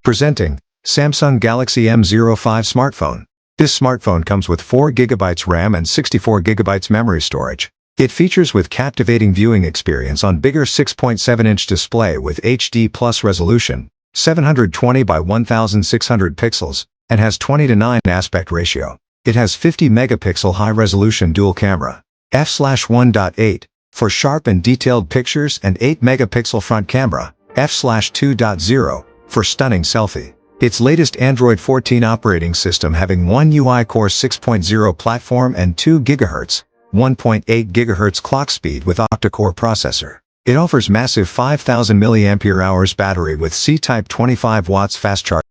Presenting, Samsung Galaxy M05 smartphone. This smartphone comes with 4GB RAM and 64GB memory storage. It features with captivating viewing experience on bigger 6.7-inch display with HD Plus resolution, 720 by 1600 pixels, and has 20:9 aspect ratio. It has 50-megapixel high-resolution dual camera, f/1.8, for sharp and detailed pictures and 8-megapixel front camera, f/2.0, for stunning selfie. Its latest Android 14 operating system having one UI Core 6.0 platform and 2 GHz, 1.8 GHz clock speed with Octa-Core Processor. It offers massive 5000 mAh battery with C-Type 25 watts fast charge.